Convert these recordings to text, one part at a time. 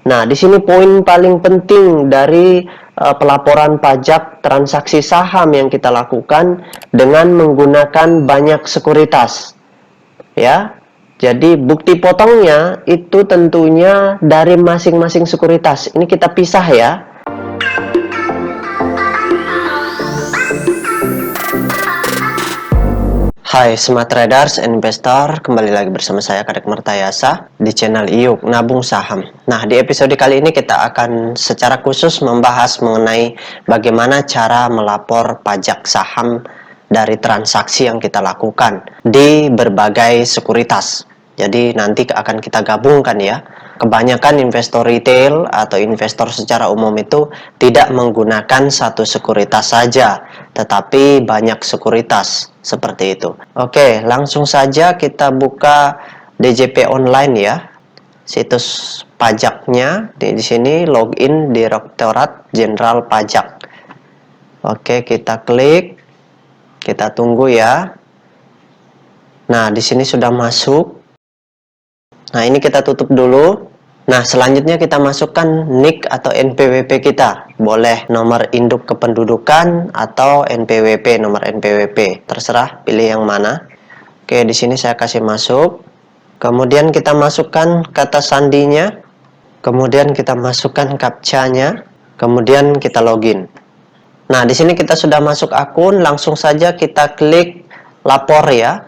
Nah, di sini poin paling penting dari pelaporan pajak transaksi saham yang kita lakukan dengan menggunakan banyak sekuritas. Ya. Jadi bukti potongnya itu tentunya dari masing-masing sekuritas. Ini kita pisah ya. Hai Smart Traders and Investor, kembali lagi bersama saya Kadek Mertayasa di channel IYUK Nabung Saham. Nah, di episode kali ini kita akan secara khusus membahas mengenai bagaimana cara melapor pajak saham dari transaksi yang kita lakukan di berbagai sekuritas. Jadi nanti akan kita gabungkan ya. Kebanyakan investor retail atau investor secara umum itu tidak menggunakan satu sekuritas saja, tetapi banyak sekuritas seperti itu. Oke, langsung saja kita buka DJP online ya. Situs pajaknya di sini login Direktorat Jenderal Pajak. Oke, kita klik. Kita tunggu ya. Nah, di sini sudah masuk. Nah, ini kita tutup dulu. Nah, selanjutnya kita masukkan NIK atau NPWP kita. Boleh nomor induk kependudukan atau NPWP, nomor NPWP. Terserah pilih yang mana. Oke, di sini saya kasih masuk. Kemudian kita masukkan kata sandinya. Kemudian kita masukkan captcha-nya. Kemudian kita login. Nah, di sini kita sudah masuk akun, langsung saja kita klik lapor ya.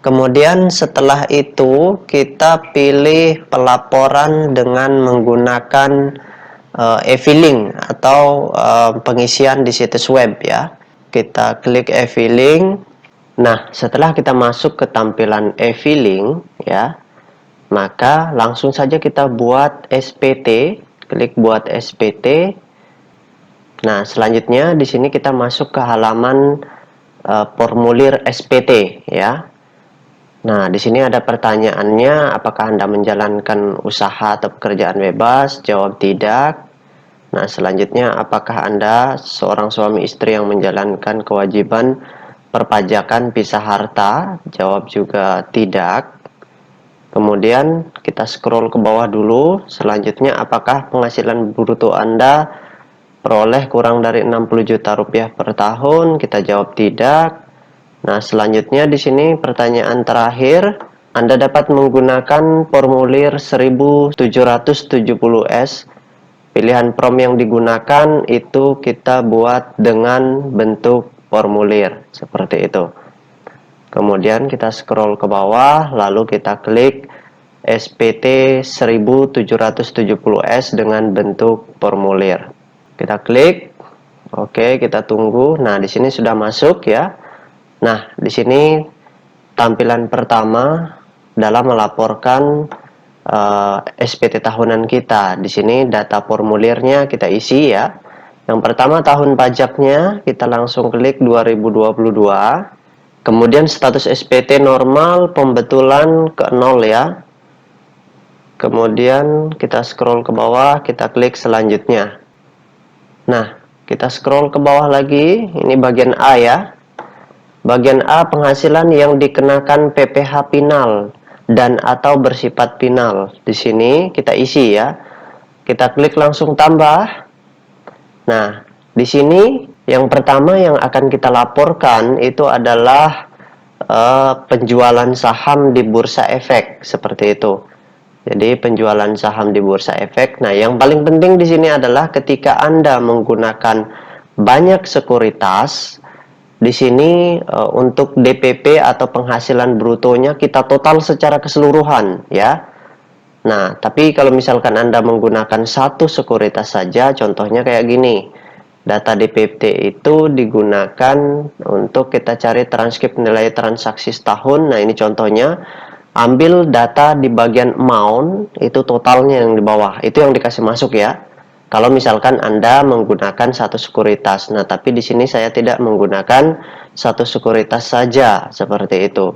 Kemudian setelah itu kita pilih pelaporan dengan menggunakan e-filing atau pengisian di situs web ya. Kita klik e-filing. Nah, setelah kita masuk ke tampilan e-filing ya, maka langsung saja kita buat SPT, klik buat SPT. Nah, selanjutnya di sini kita masuk ke halaman formulir SPT ya. Nah, di sini ada pertanyaannya, apakah Anda menjalankan usaha atau pekerjaan bebas? Jawab tidak. Nah, selanjutnya, apakah Anda seorang suami istri yang menjalankan kewajiban perpajakan pisah harta? Jawab juga tidak. Kemudian, kita scroll ke bawah dulu. Selanjutnya, apakah penghasilan bruto Anda peroleh kurang dari 60 juta rupiah per tahun? Kita jawab tidak. Nah, selanjutnya di sini pertanyaan terakhir, Anda dapat menggunakan formulir 1770S. Pilihan prompt yang digunakan itu kita buat dengan bentuk formulir, seperti itu. Kemudian kita scroll ke bawah, lalu kita klik SPT 1770S dengan bentuk formulir. Kita klik, oke, kita tunggu. Nah, di sini sudah masuk ya. Nah, di sini tampilan pertama dalam melaporkan SPT tahunan kita. Di sini data formulirnya kita isi ya. Yang pertama tahun pajaknya kita langsung klik 2022. Kemudian status SPT normal pembetulan ke 0 ya. Kemudian kita scroll ke bawah, kita klik selanjutnya. Nah, kita scroll ke bawah lagi, ini bagian A ya. Bagian A, penghasilan yang dikenakan PPh final dan atau bersifat final. Di sini kita isi ya. Kita klik langsung tambah. Nah, di sini yang pertama yang akan kita laporkan itu adalah penjualan saham di Bursa Efek, seperti itu. Jadi penjualan saham di Bursa Efek. Nah, yang paling penting di sini adalah ketika Anda menggunakan banyak sekuritas. Di sini untuk DPP atau penghasilan brutonya kita total secara keseluruhan ya. Nah, tapi kalau misalkan Anda menggunakan satu sekuritas saja, contohnya kayak gini. Data DPP itu digunakan untuk kita cari transkrip nilai transaksi setahun. Nah, ini contohnya. Ambil data di bagian amount, itu totalnya yang di bawah. Itu yang dikasih masuk ya. Kalau misalkan Anda menggunakan satu sekuritas, nah tapi di sini saya tidak menggunakan satu sekuritas saja, seperti itu.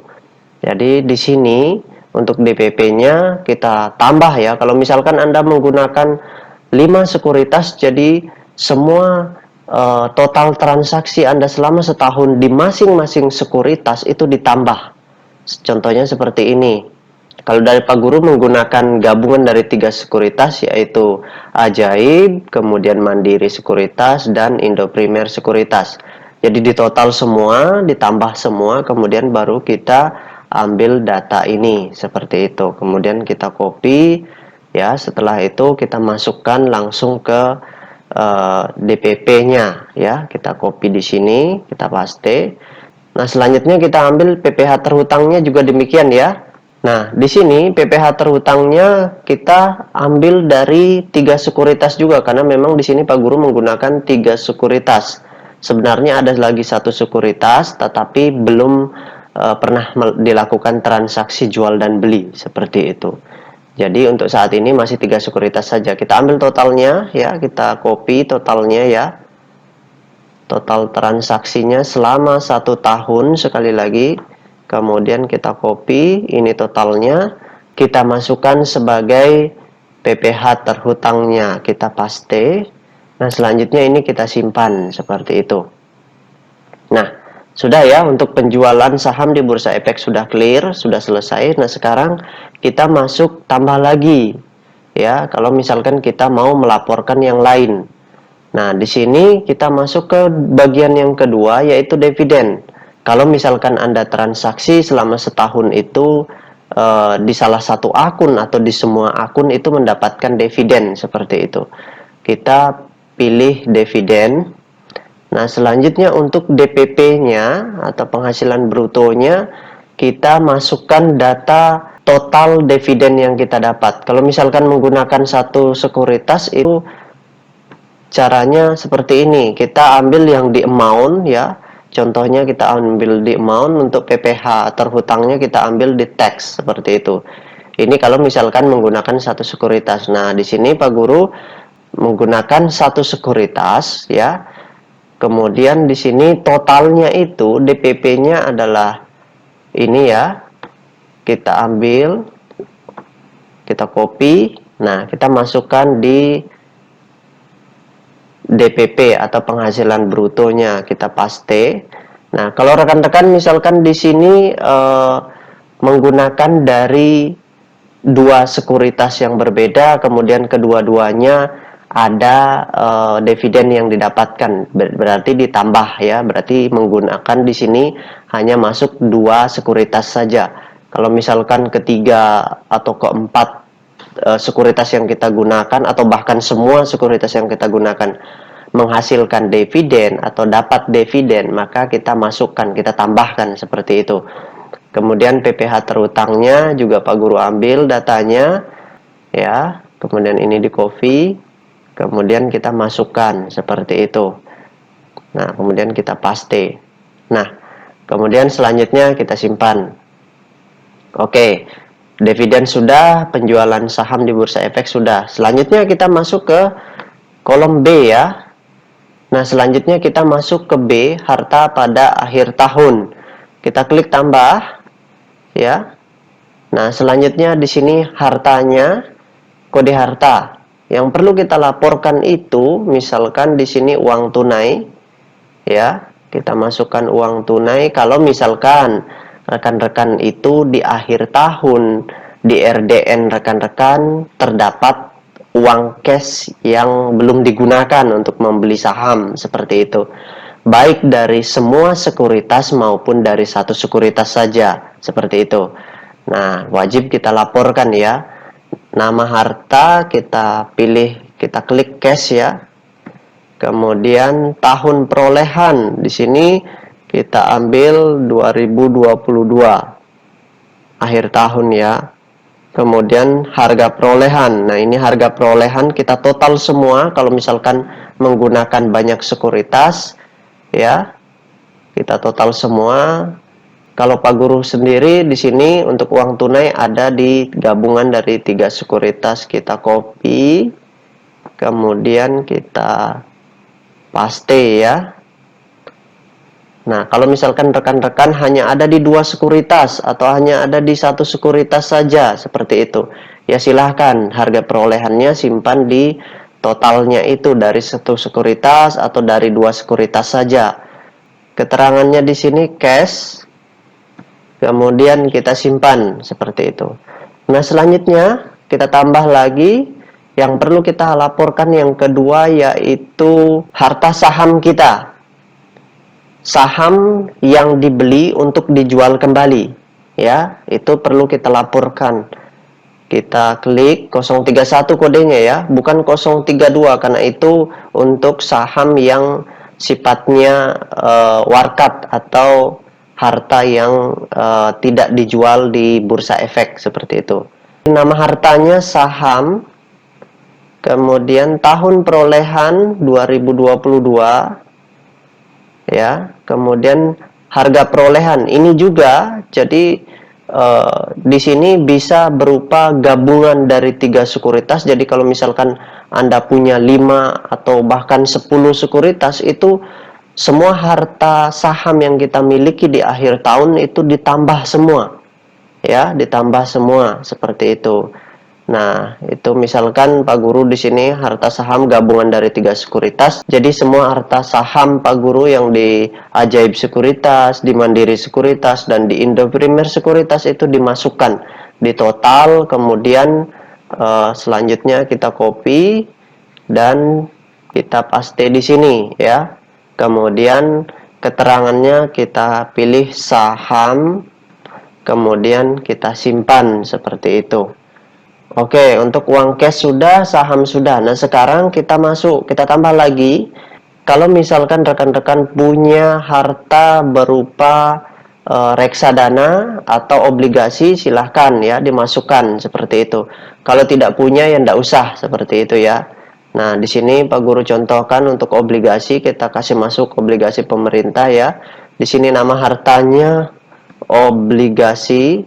Jadi di sini untuk DPP-nya kita tambah ya. Kalau misalkan Anda menggunakan 5 sekuritas, jadi semua total transaksi Anda selama setahun di masing-masing sekuritas itu ditambah. Contohnya seperti ini. Kalau dari Pak Guru menggunakan gabungan dari 3 sekuritas, yaitu Ajaib, kemudian Mandiri Sekuritas, dan Indo Primer Sekuritas. Jadi di total semua, ditambah semua, kemudian baru kita ambil data ini seperti itu. Kemudian kita copy, ya. Setelah itu kita masukkan langsung ke DPP-nya, ya. Kita copy di sini, kita paste. Nah, selanjutnya kita ambil PPh terhutangnya juga demikian, ya. Nah, di sini PPh terhutangnya kita ambil dari 3 sekuritas juga, karena memang di sini Pak Guru menggunakan 3 sekuritas. Sebenarnya ada lagi 1 sekuritas, tetapi belum pernah dilakukan transaksi jual dan beli seperti itu. Jadi untuk saat ini masih 3 sekuritas saja. Kita ambil totalnya, ya, kita copy totalnya, ya. Total transaksinya selama 1 tahun, sekali lagi. Kemudian kita copy, ini totalnya, kita masukkan sebagai PPh terhutangnya, kita paste. Nah, selanjutnya ini kita simpan seperti itu. Nah, sudah ya, untuk penjualan saham di Bursa Efek sudah clear, sudah selesai. Nah, sekarang kita masuk tambah lagi, ya, kalau misalkan kita mau melaporkan yang lain. Nah, di sini kita masuk ke bagian yang kedua, yaitu dividen. Kalau misalkan Anda transaksi selama setahun itu di salah satu akun atau di semua akun itu mendapatkan dividen seperti itu. Kita pilih dividen. Nah, selanjutnya untuk DPP-nya atau penghasilan brutonya, kita masukkan data total dividen yang kita dapat. Kalau misalkan menggunakan satu sekuritas itu caranya seperti ini. Kita ambil yang di amount, ya. Contohnya kita ambil di amount, untuk PPh terhutangnya kita ambil di tax seperti itu. Ini kalau misalkan menggunakan satu sekuritas. Nah, di sini Pak Guru menggunakan satu sekuritas, ya. Kemudian di sini totalnya itu DPP-nya adalah ini, ya. Kita ambil, kita copy. Nah, kita masukkan di DPP atau penghasilan brutonya, kita paste. Nah, kalau rekan-rekan misalkan di sini menggunakan dari 2 sekuritas yang berbeda, kemudian kedua-duanya ada dividen yang didapatkan, berarti ditambah, ya. Berarti menggunakan di sini hanya masuk 2 sekuritas saja. Kalau misalkan ketiga atau keempat sekuritas yang kita gunakan, atau bahkan semua sekuritas yang kita gunakan menghasilkan dividen atau dapat dividen, maka kita masukkan, kita tambahkan seperti itu. Kemudian PPh terhutangnya juga Pak Guru ambil datanya, ya. Kemudian ini di copy, kemudian kita masukkan seperti itu. Nah, kemudian kita paste. Nah, kemudian selanjutnya kita simpan. Oke, dividen sudah, penjualan saham di Bursa Efek sudah. Selanjutnya kita masuk ke kolom B, ya. Nah, selanjutnya kita masuk ke B, harta pada akhir tahun. Kita klik tambah, ya. Nah, selanjutnya di sini hartanya, kode harta. Yang perlu kita laporkan itu, misalkan di sini uang tunai, ya. Kita masukkan uang tunai. Kalau misalkan rekan-rekan itu di akhir tahun di RDN rekan-rekan terdapat uang cash yang belum digunakan untuk membeli saham seperti itu, baik dari semua sekuritas maupun dari satu sekuritas saja seperti itu. Nah, wajib kita laporkan, ya. Nama harta kita pilih, kita klik cash, ya. Kemudian tahun perolehan di sini kita ambil 2022 akhir tahun, ya. Kemudian harga perolehan. Nah, ini harga perolehan kita total semua. Kalau misalkan menggunakan banyak sekuritas, ya, kita total semua. Kalau Pak Guru sendiri di sini untuk uang tunai ada di gabungan dari 3 sekuritas, kita copy, kemudian kita paste, ya. Nah, kalau misalkan rekan-rekan hanya ada di 2 sekuritas atau hanya ada di 1 sekuritas saja seperti itu, ya silahkan harga perolehannya simpan di totalnya itu dari 1 sekuritas atau dari 2 sekuritas saja. Keterangannya di sini cash, kemudian kita simpan seperti itu. Nah, selanjutnya kita tambah lagi yang perlu kita laporkan yang kedua, yaitu harta saham kita. Saham yang dibeli untuk dijual kembali, ya, itu perlu kita laporkan. Kita klik 031 kodenya ya, bukan 032, karena itu untuk saham yang sifatnya warkat atau harta yang tidak dijual di bursa efek seperti itu. Nama hartanya saham, kemudian tahun perolehan 2022 ya, kemudian harga perolehan ini juga. Jadi di sini bisa berupa gabungan dari 3 sekuritas. Jadi kalau misalkan Anda punya 5 atau bahkan 10 sekuritas, itu semua harta saham yang kita miliki di akhir tahun itu ditambah semua, ya, ditambah semua seperti itu. Nah, itu misalkan Pak Guru di sini harta saham gabungan dari 3 sekuritas. Jadi semua harta saham Pak Guru yang di Ajaib Sekuritas, di Mandiri Sekuritas, dan di Indo Premier Sekuritas itu dimasukkan di total. Kemudian selanjutnya kita copy dan kita paste di sini ya. Kemudian keterangannya kita pilih saham, kemudian kita simpan seperti itu. Oke, untuk uang cash sudah, saham sudah. Nah, sekarang kita tambah lagi. Kalau misalkan rekan-rekan punya harta berupa reksadana atau obligasi, silahkan ya dimasukkan seperti itu. Kalau tidak punya, ya tidak usah seperti itu ya. Nah, di sini Pak Guru contohkan untuk obligasi, kita kasih masuk obligasi pemerintah ya. Di sini nama hartanya obligasi.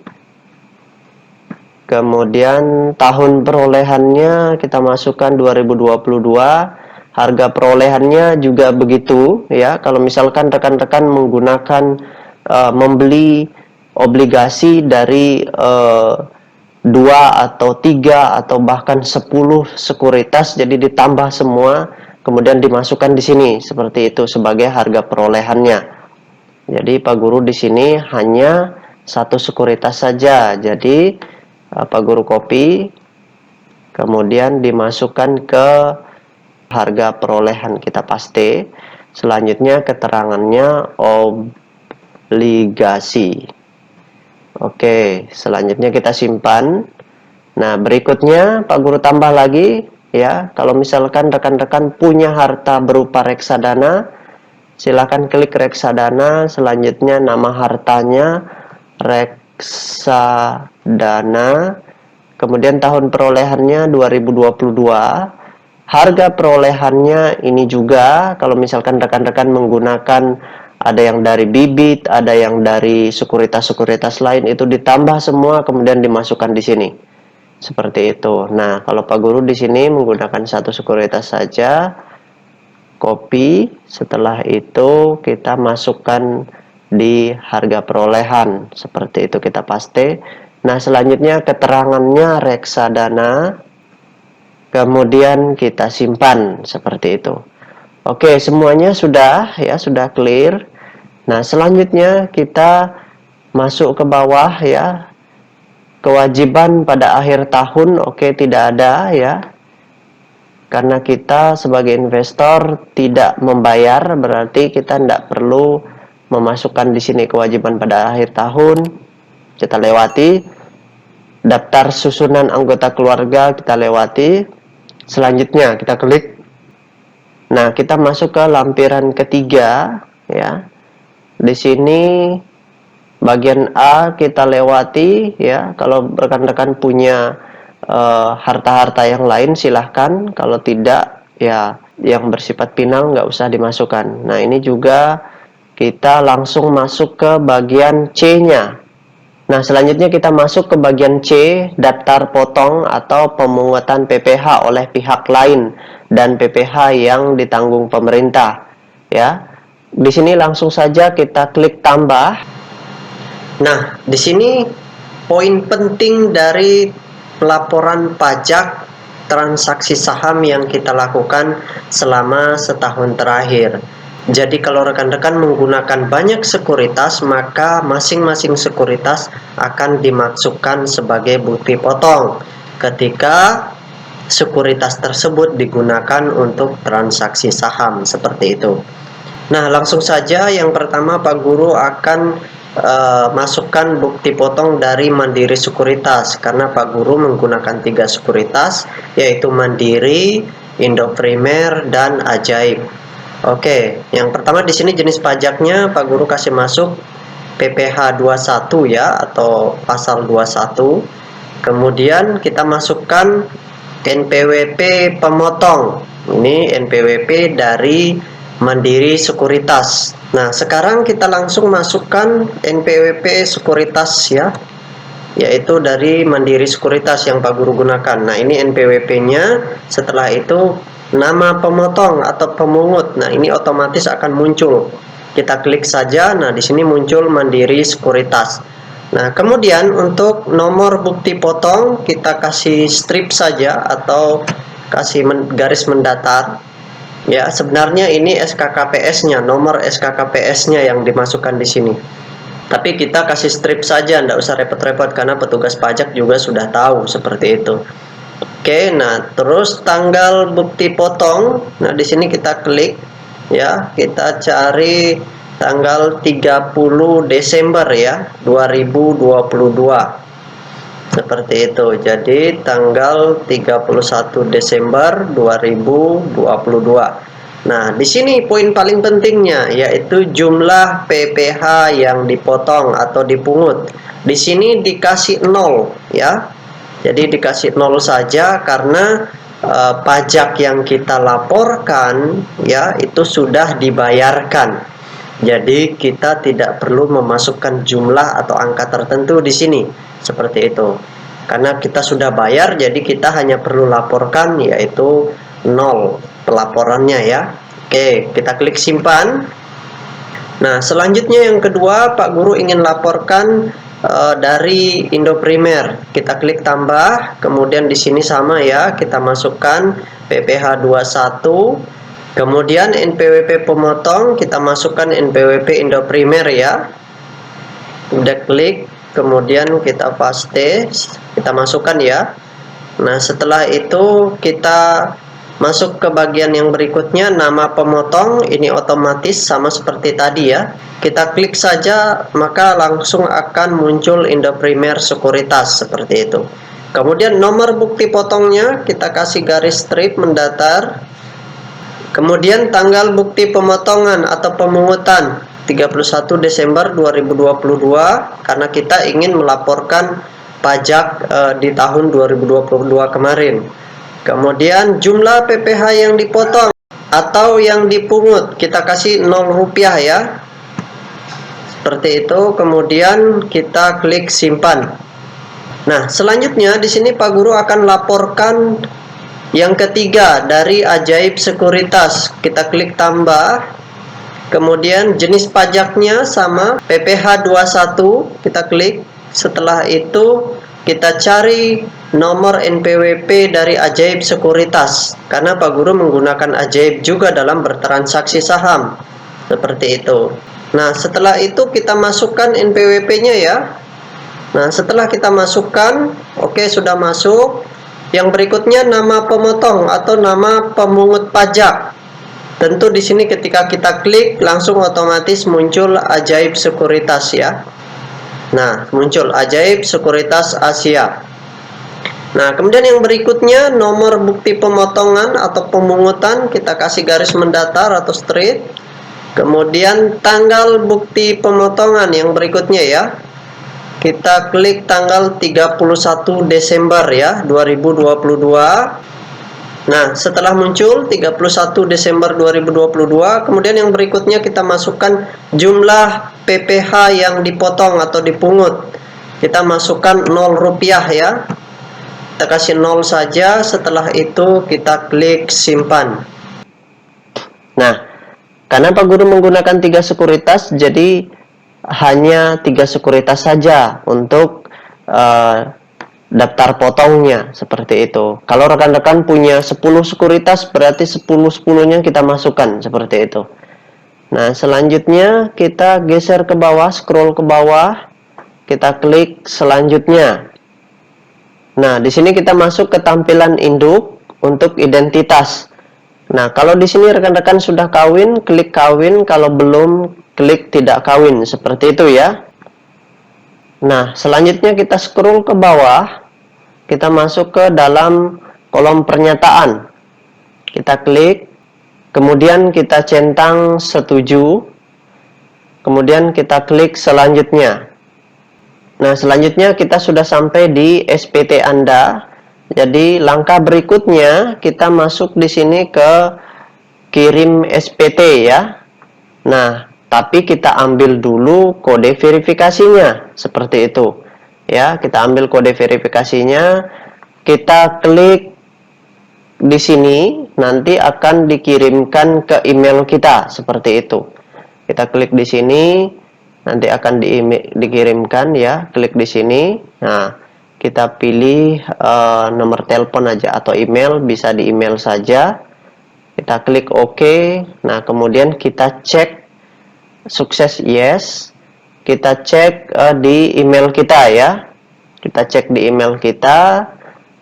Kemudian tahun perolehannya kita masukkan 2022. Harga perolehannya juga begitu ya. Kalau misalkan rekan-rekan menggunakan membeli obligasi dari 2 atau 3 atau bahkan 10 sekuritas, jadi ditambah semua kemudian dimasukkan di sini seperti itu sebagai harga perolehannya. Jadi Pak Guru di sini hanya 1 sekuritas saja. Jadi Pak Guru copy, kemudian dimasukkan ke harga perolehan, kita paste. Selanjutnya keterangannya obligasi. Oke, selanjutnya kita simpan. Nah, berikutnya Pak Guru tambah lagi ya. Kalau misalkan rekan-rekan punya harta berupa reksadana, silakan klik reksadana. Selanjutnya nama hartanya reksadana, kemudian tahun perolehannya 2022. Harga perolehannya ini juga, kalau misalkan rekan-rekan menggunakan ada yang dari bibit, ada yang dari sekuritas-sekuritas lain, itu ditambah semua kemudian dimasukkan di sini. Seperti itu. Nah, kalau Pak Guru di sini menggunakan 1 sekuritas saja, copy. Setelah itu kita masukkan di harga perolehan seperti itu, kita paste. Nah, selanjutnya keterangannya reksadana, kemudian kita simpan seperti itu. Oke, semuanya sudah ya, sudah clear. Nah, selanjutnya kita masuk ke bawah ya. Kewajiban pada akhir tahun, oke, tidak ada ya. Karena kita sebagai investor tidak membayar, berarti kita tidak perlu memasukkan di sini kewajiban pada akhir tahun. Kita lewati. Daftar susunan anggota keluarga kita lewati. Selanjutnya kita klik. Nah, kita masuk ke lampiran ketiga ya. Di sini bagian A kita lewati ya. Kalau rekan-rekan punya harta-harta yang lain silahkan, kalau tidak ya yang bersifat final nggak usah dimasukkan. Nah, ini juga kita langsung masuk ke bagian C-nya. Nah, selanjutnya kita masuk ke bagian C, daftar potong atau pemungutan PPh oleh pihak lain dan PPh yang ditanggung pemerintah ya. Di sini langsung saja kita klik tambah. Nah, di sini poin penting dari pelaporan pajak transaksi saham yang kita lakukan selama setahun terakhir. Jadi kalau rekan-rekan menggunakan banyak sekuritas, maka masing-masing sekuritas akan dimasukkan sebagai bukti potong ketika sekuritas tersebut digunakan untuk transaksi saham, seperti itu. Nah, langsung saja yang pertama Pak Guru akan masukkan bukti potong dari Mandiri Sekuritas, karena Pak Guru menggunakan 3 sekuritas, yaitu Mandiri, Indo Primer, dan Ajaib. Oke, yang pertama di sini jenis pajaknya Pak Guru kasih masuk PPh 21 ya, atau pasal 21. Kemudian kita masukkan NPWP pemotong. Ini NPWP dari Mandiri Sekuritas. Nah, sekarang kita langsung masukkan NPWP Sekuritas ya, yaitu dari Mandiri Sekuritas yang Pak Guru gunakan. Nah, ini NPWP-nya. Setelah itu nama pemotong atau pemungut. Nah, ini otomatis akan muncul. Kita klik saja. Nah, di sini muncul Mandiri Sekuritas. Nah, kemudian untuk nomor bukti potong kita kasih strip saja atau kasih garis mendatar. Ya, sebenarnya ini SKKPS-nya, nomor SKKPS-nya yang dimasukkan di sini. Tapi kita kasih strip saja, tidak usah repot-repot karena petugas pajak juga sudah tahu seperti itu. Oke, nah terus tanggal bukti potong. Nah, di sini kita klik ya, kita cari tanggal 30 Desember ya, 2022. Seperti itu. Jadi tanggal 31 Desember 2022. Nah, di sini poin paling pentingnya yaitu jumlah PPh yang dipotong atau dipungut. Di sini dikasih 0 ya. Jadi dikasih 0 saja karena pajak yang kita laporkan ya itu sudah dibayarkan. Jadi kita tidak perlu memasukkan jumlah atau angka tertentu di sini, seperti itu. Karena kita sudah bayar, jadi kita hanya perlu laporkan yaitu 0 pelaporannya ya. Oke, kita klik simpan. Nah, selanjutnya yang kedua, Pak Guru ingin laporkan dari Indo Primer. Kita klik tambah, kemudian di sini sama ya, kita masukkan PPh 21. Kemudian NPWP pemotong, kita masukkan NPWP Indo Primer ya. Udah klik, kemudian kita paste, kita masukkan ya. Nah, setelah itu kita masuk ke bagian yang berikutnya, nama pemotong. Ini otomatis sama seperti tadi ya. Kita klik saja, maka langsung akan muncul Indo Primer Sekuritas seperti itu. Kemudian nomor bukti potongnya kita kasih garis strip mendatar. Kemudian tanggal bukti pemotongan atau pemungutan 31 Desember 2022 karena kita ingin melaporkan pajak di tahun 2022 kemarin. Kemudian jumlah PPh yang dipotong atau yang dipungut kita kasih 0 rupiah ya. Seperti itu. Kemudian kita klik simpan. Nah, selanjutnya di sini Pak Guru akan laporkan yang ketiga dari Ajaib Sekuritas. Kita klik tambah. Kemudian jenis pajaknya sama PPh 21, kita klik. Setelah itu kita cari nomor NPWP dari Ajaib Sekuritas. Karena Pak Guru menggunakan Ajaib juga dalam bertransaksi saham. Seperti itu. Nah, setelah itu kita masukkan NPWP-nya ya. Nah, setelah kita masukkan, oke, sudah masuk. Yang berikutnya nama pemotong atau nama pemungut pajak. Tentu di sini ketika kita klik langsung otomatis muncul Ajaib Sekuritas ya. Nah, muncul Ajaib Sekuritas Asia. Nah, kemudian yang berikutnya nomor bukti pemotongan atau pemungutan kita kasih garis mendatar atau straight. Kemudian tanggal bukti pemotongan yang berikutnya ya. Kita klik tanggal 31 Desember ya 2022. Nah, setelah muncul 31 Desember 2022, kemudian yang berikutnya kita masukkan jumlah PPh yang dipotong atau dipungut. Kita masukkan 0 rupiah ya. Kita kasih 0 saja, setelah itu kita klik simpan. Nah, karena Pak Guru menggunakan 3 sekuritas, jadi hanya 3 sekuritas saja untuk daftar potongnya, seperti itu. Kalau rekan-rekan punya 10 sekuritas, berarti 10-10-nya kita masukkan, seperti itu. Nah, selanjutnya kita geser ke bawah, scroll ke bawah, kita klik selanjutnya. Nah, di sini kita masuk ke tampilan induk untuk identitas. Nah, kalau di sini rekan-rekan sudah kawin, klik kawin, kalau belum, klik tidak kawin, seperti itu ya. Nah, selanjutnya kita scroll ke bawah, kita masuk ke dalam kolom pernyataan. Kita klik, kemudian kita centang setuju, kemudian kita klik selanjutnya. Nah, selanjutnya kita sudah sampai di SPT Anda. Jadi, langkah berikutnya kita masuk di sini ke kirim SPT ya. Nah, tapi kita ambil dulu kode verifikasinya, seperti itu. Ya, kita ambil kode verifikasinya, kita klik di sini, nanti akan dikirimkan ke email kita, seperti itu. Kita klik di sini, nanti akan dikirimkan ya, klik di sini. Nah, kita pilih nomor telepon aja atau email, bisa di email saja. Kita klik OK. Nah, kemudian kita cek sukses yes. Kita cek di email kita ya. Kita cek di email kita.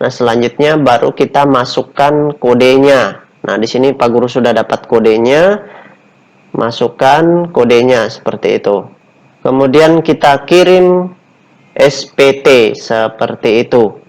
Nah, selanjutnya baru kita masukkan kodenya. Nah, di sini Pak Guru sudah dapat kodenya. Masukkan kodenya seperti itu. Kemudian kita kirim SPT seperti itu.